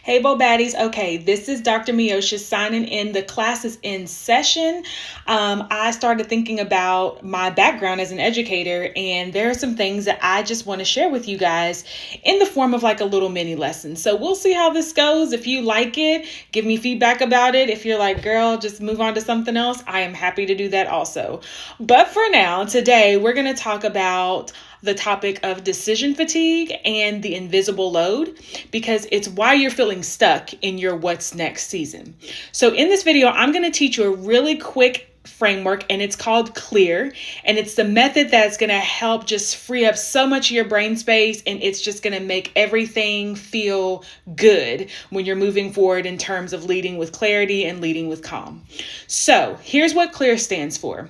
Hey, Bo Baddies. Okay, this is Dr. Miosha signing in. The class is in session. I started thinking about my background as an educator, and there are some things that I just want to share with you guys in the form of like a little mini lesson. So we'll see how this goes. If you like it, give me feedback about it. If you're like, girl, just move on to something else, I am happy to do that also. But for now, today, we're going to talk about the topic of decision fatigue and the invisible load, because it's why you're feeling stuck in your what's next season. So in this video, I'm going to teach you a really quick framework, and it's called CLEAR, and it's the method that's going to help just free up so much of your brain space, and it's just going to make everything feel good when you're moving forward in terms of leading with clarity and leading with calm. So here's what CLEAR stands for.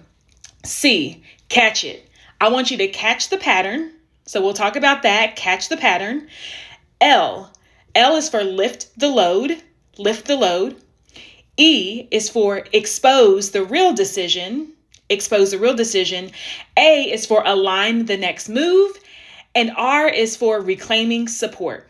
C, catch it. I want you to catch the pattern. So we'll talk about that. Catch the pattern. L is for lift the load. Lift the load. E is for expose the real decision. Expose the real decision. A is for align the next move. And R is for reclaiming support.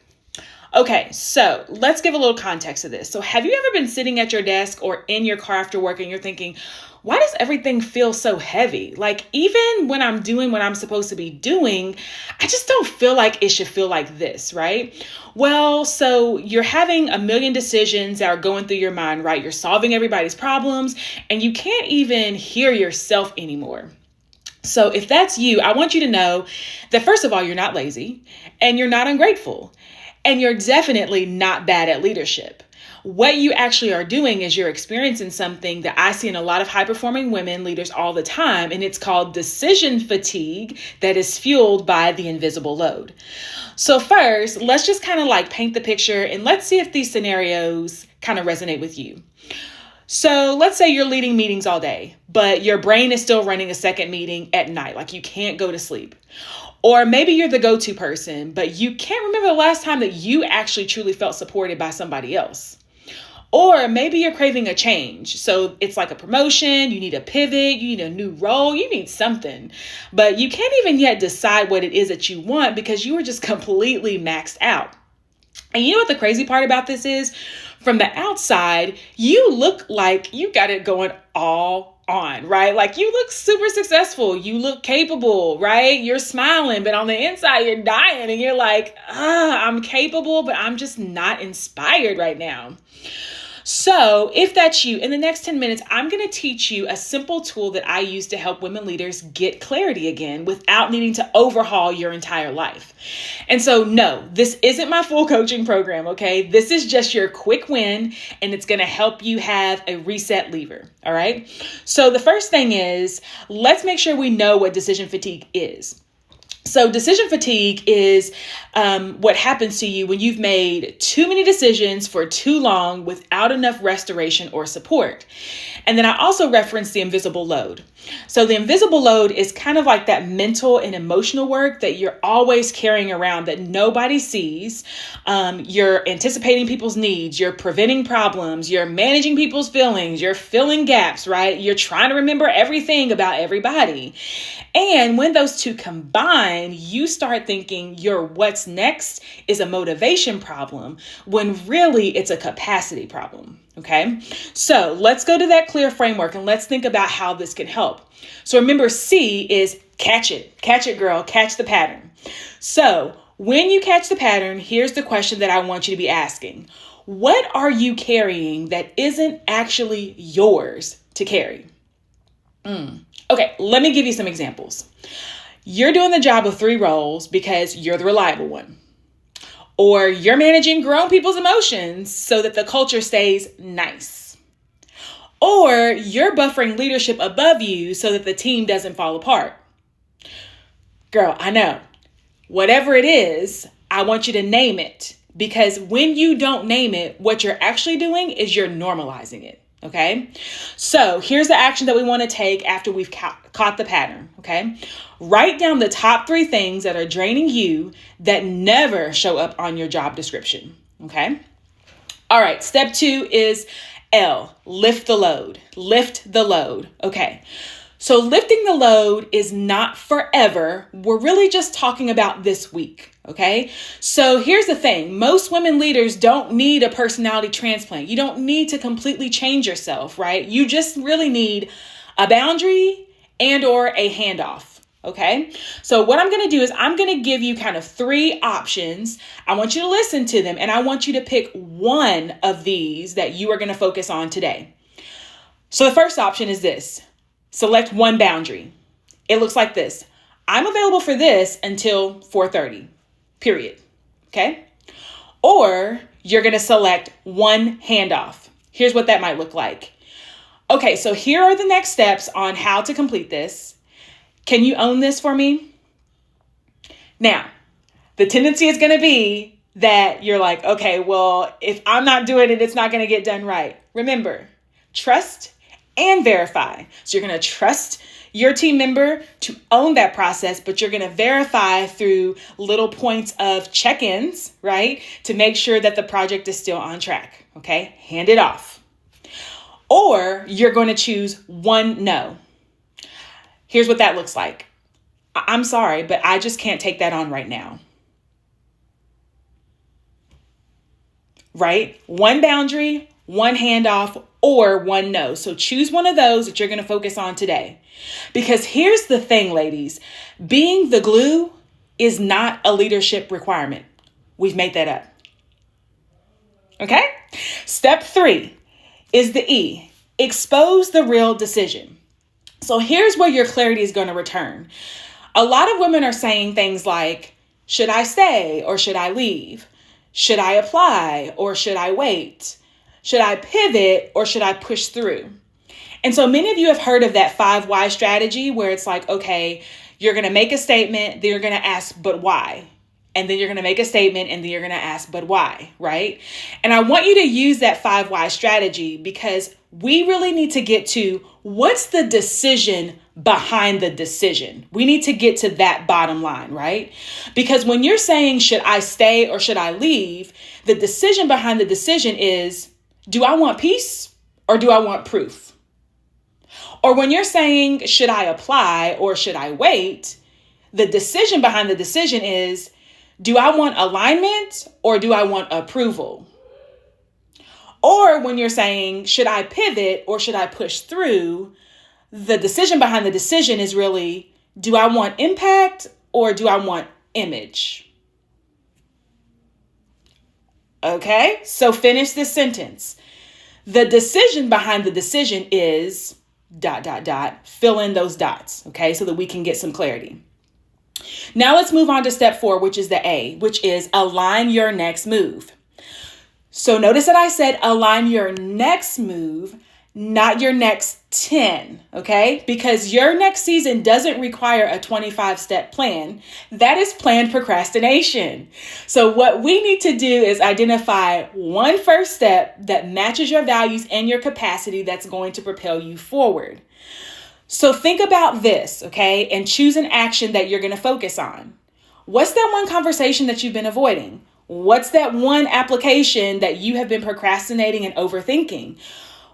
Okay, so let's give a little context to this. So have you ever been sitting at your desk or in your car after work and you're thinking, why does everything feel so heavy? Like, even when I'm doing what I'm supposed to be doing, I just don't feel like it should feel like this, right? Well, so you're having a million decisions that are going through your mind, right? You're solving everybody's problems and you can't even hear yourself anymore. So if that's you, I want you to know that first of all, you're not lazy and you're not ungrateful. And you're definitely not bad at leadership. What you actually are doing is you're experiencing something that I see in a lot of high-performing women leaders all the time, and it's called decision fatigue that is fueled by the invisible load. So first, let's just kind of like paint the picture, and let's see if these scenarios kind of resonate with you. So let's say you're leading meetings all day, but your brain is still running a second meeting at night, like you can't go to sleep. Or maybe you're the go-to person, but you can't remember the last time that you actually truly felt supported by somebody else. Or maybe you're craving a change. So it's like a promotion, you need a pivot, you need a new role, you need something. But you can't even yet decide what it is that you want because you were just completely maxed out. And you know what the crazy part about this is? From the outside, you look like you got it going all on, right? Like you look super successful. You look capable, right? You're smiling, but on the inside, you're dying and you're like, I'm capable, but I'm just not inspired right now. So if that's you, in the next 10 minutes, I'm going to teach you a simple tool that I use to help women leaders get clarity again without needing to overhaul your entire life. And so, no, this isn't my full coaching program, okay? This is just your quick win, and it's going to help you have a reset lever, all right? So the first thing is, let's make sure we know what decision fatigue is. So decision fatigue is what happens to you when you've made too many decisions for too long without enough restoration or support. And then I also referenced the invisible load. So the invisible load is kind of like that mental and emotional work that you're always carrying around that nobody sees. You're anticipating people's needs. You're preventing problems. You're managing people's feelings. You're filling gaps, right? You're trying to remember everything about everybody. And when those two combine, you start thinking your what's next is a motivation problem when really it's a capacity problem. Okay, so let's go to that CLEAR framework and let's think about how this can help. So remember, C is catch it, girl, catch the pattern. So when you catch the pattern, here's the question that I want you to be asking. What are you carrying that isn't actually yours to carry? Okay, let me give you some examples. You're doing the job of 3 roles because you're the reliable one. Or you're managing grown people's emotions so that the culture stays nice. Or you're buffering leadership above you so that the team doesn't fall apart. Girl, I know. Whatever it is, I want you to name it. Because when you don't name it, what you're actually doing is you're normalizing it. Okay, so here's the action that we want to take after we've caught the pattern. Okay, write down the top 3 things that are draining you that never show up on your job description. Okay, all right, step 2 is L, lift the load. Lift the load. Okay, So lifting the load is not forever. We're really just talking about this week, okay? So here's the thing. Most women leaders don't need a personality transplant. You don't need to completely change yourself, right? You just really need a boundary and or a handoff, okay? So what I'm going to do is I'm going to give you kind of 3 options. I want you to listen to them, and I want you to pick one of these that you are going to focus on today. So the first option is this. Select one boundary. It looks like this. I'm available for this until 4:30, period. Okay? Or you're going to select one handoff. Here's what that might look like. Okay, so here are the next steps on how to complete this. Can you own this for me? Now, the tendency is going to be that you're like, okay, well, if I'm not doing it, it's not going to get done right. Remember, trust and verify. So you're going to trust your team member to own that process, but you're going to verify through little points of check-ins, right? To make sure that the project is still on track, okay? Hand it off. Or you're going to choose one no. Here's what that looks like. I'm sorry, but I just can't take that on right now. Right? One boundary, one handoff, or one no. So choose one of those that you're going to focus on today. Because here's the thing, ladies. Being the glue is not a leadership requirement. We've made that up. Okay? Step 3 is the E. Expose the real decision. So here's where your clarity is going to return. A lot of women are saying things like, should I stay or should I leave? Should I apply or should I wait? Should I pivot or should I push through? And so many of you have heard of that 5 why strategy where it's like, okay, you're going to make a statement, then you're going to ask, but why? And then you're going to make a statement and then you're going to ask, but why? Right? And I want you to use that 5 why strategy because we really need to get to what's the decision behind the decision. We need to get to that bottom line, right? Because when you're saying, should I stay or should I leave? The decision behind the decision is, do I want peace or do I want proof? Or when you're saying, should I apply or should I wait? The decision behind the decision is, do I want alignment or do I want approval? Or when you're saying, should I pivot or should I push through? The decision behind the decision is really, do I want impact or do I want image? Okay, so finish this sentence. The decision behind the decision is ... Fill in those dots, okay, so that we can get some clarity. Now let's move on to step 4, which is the A, which is align your next move. So notice that I said align your next move, not your next 10, okay? Because your next season doesn't require a 25-step plan. That is planned procrastination. So what we need to do is identify one first step that matches your values and your capacity that's going to propel you forward. So think about this, okay? And choose an action that you're going to focus on. What's that one conversation that you've been avoiding? What's that one application that you have been procrastinating and overthinking?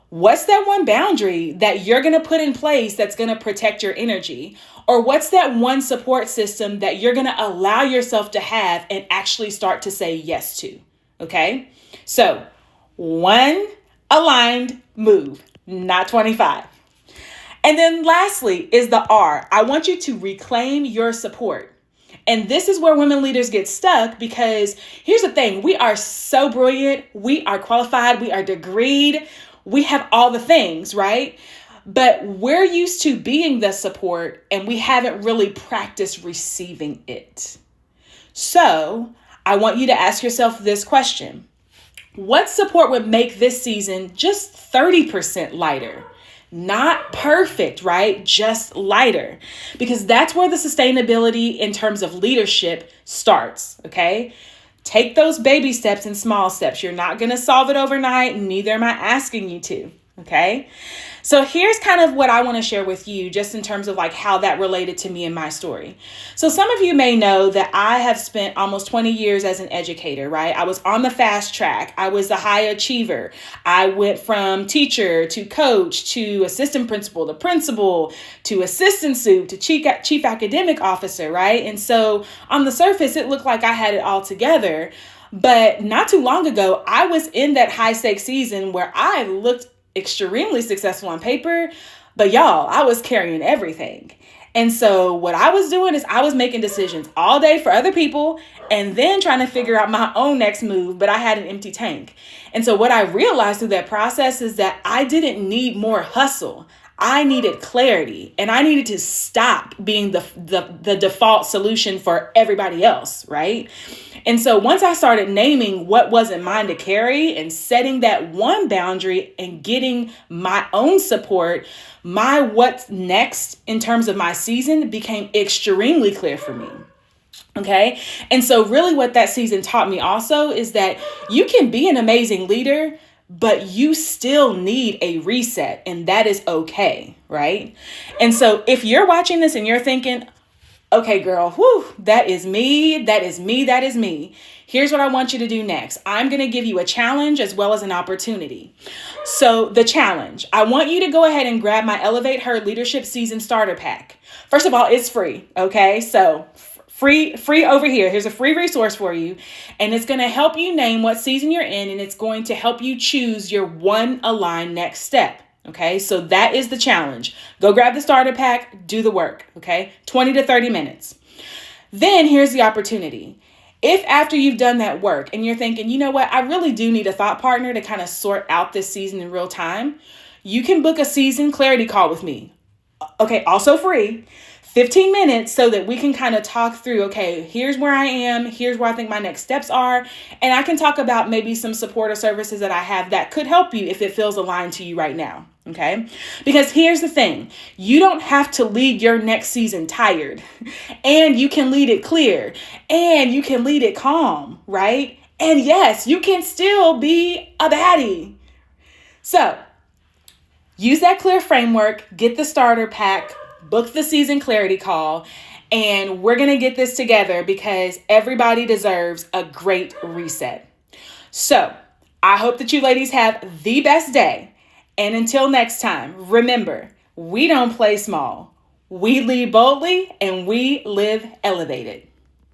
What's that one boundary that you're going to put in place that's going to protect your energy? Or what's that one support system that you're going to allow yourself to have and actually start to say yes to? Okay? So, one aligned move, not 25. And then lastly is the R. I want you to reclaim your support. And this is where women leaders get stuck because here's the thing. We are so brilliant. We are qualified. We are degreed. We have all the things, right? But we're used to being the support and we haven't really practiced receiving it. So I want you to ask yourself this question. What support would make this season just 30% lighter? Not perfect, right? Just lighter. Because that's where the sustainability in terms of leadership starts, okay? Take those baby steps and small steps. You're not going to solve it overnight, and neither am I asking you to, okay? So here's kind of what I want to share with you just in terms of like how that related to me and my story. So some of you may know that I have spent almost 20 years as an educator, right? I was on the fast track. I was a high achiever. I went from teacher to coach to assistant principal to principal to assistant soup to chief academic officer, right? And so on the surface, it looked like I had it all together. But not too long ago, I was in that high stakes season where I looked extremely successful on paper, but y'all, I was carrying everything. And so what I was doing is I was making decisions all day for other people and then trying to figure out my own next move, but I had an empty tank. And so what I realized through that process is that I didn't need more hustle. I needed clarity, and I needed to stop being the default solution for everybody else, right? And so once I started naming what wasn't mine to carry and setting that one boundary and getting my own support, my what's next in terms of my season became extremely clear for me. Okay. And so really what that season taught me also is that you can be an amazing leader, but you still need a reset, and that is okay, right? And so if you're watching this and you're thinking, okay, girl, whew, that is me, that is me, that is me. Here's what I want you to do next. I'm going to give you a challenge as well as an opportunity. So the challenge, I want you to go ahead and grab my ElevateHER Leadership Season Starter Pack. First of all, it's free, okay? So free over here. Here's a free resource for you. And it's going to help you name what season you're in, and it's going to help you choose your one aligned next step. Okay, so that is the challenge. Go grab the starter pack, do the work, okay? 20 to 30 minutes. Then here's the opportunity. If after you've done that work and you're thinking, you know what, I really do need a thought partner to kind of sort out this season in real time, you can book a season clarity call with me. Okay, also free. 15 minutes so that we can kind of talk through, okay, here's where I am, here's where I think my next steps are, and I can talk about maybe some support or services that I have that could help you if it feels aligned to you right now, okay? Because here's the thing, you don't have to lead your next season tired, and you can lead it clear, and you can lead it calm, right? And yes, you can still be a baddie. So, use that clear framework, get the starter pack, book the season clarity call, and we're going to get this together because everybody deserves a great reset. So I hope that you ladies have the best day. And until next time, remember, we don't play small. We lead boldly and we live elevated.